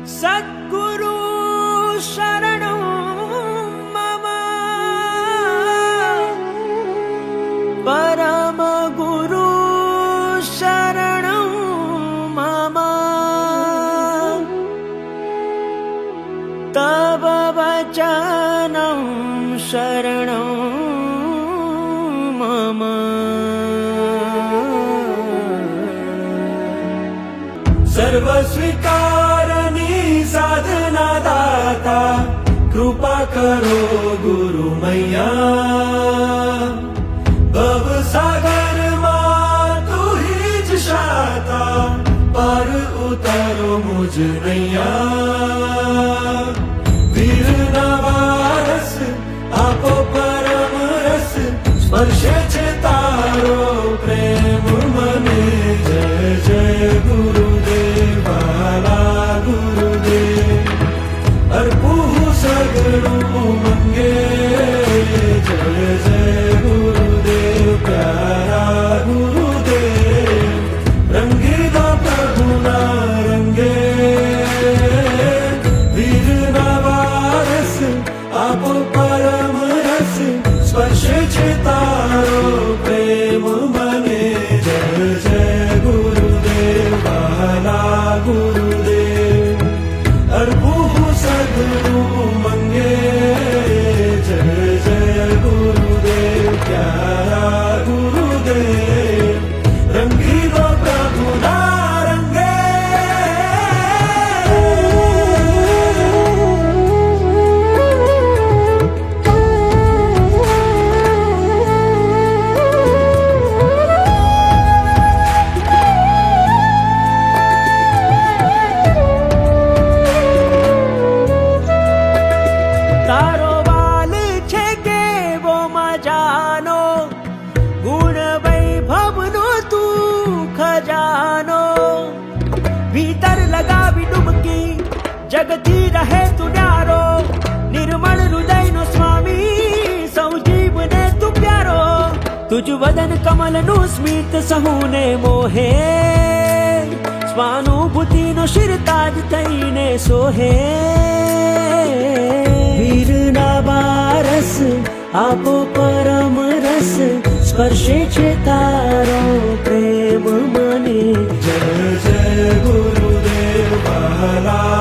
સદ્ગુરુ શરણો મમ પરમ ગુરુ શરણો મમ તવ વચનં શરણો મમ સર્વ સ્વીકારની સાધના દાતા કૃપા કરો ગુરુ મૈયા ભવ સાગરમાં તું જ શાતા પર ઉતારો મુજ નૈયા વીરના વારસ આપો પરમ રસ સ્પર્શે છે તારો પ્રેમ મને જય જય ગુરુદેવ વાલા ગુરુદેવ અર્પું સગળું મંગે જય જય ગુરુદેવ પ્યારા ગુરુદેવ રંગી દો પ્રભુના રંગે વીરના વારસ આપો પરમ રસ સ્પર્શે છે તારો પ્રેમ મને જય જય ગુરુદેવ વાલા ગુરુદેવ અર્પું સદગુરુ મંગે જય જય ગુરુદેવ પ્યારા ગુરુદેવ રંગી દો પ્રભુના રંગે તારો વાલ છે કેવો મજાનો ગુણ વૈભવનો તું ખજાનો ભીતર લગાવી ડૂબકી જગતી રહે તું ન્યારો નિર્મળ હૃદયનો સ્વામી સૌ જીવને તું પ્યારો તુજ વદન કમલનું સ્મિત સહુને મોહે સ્વાનુભૂતિનો શિરતાજ થઈને સોહે વીરના વારસ આપો પરમ રસ સ્પર્શે છે તારો પ્રેમ મને જય જય ગુરુદેવ વાલા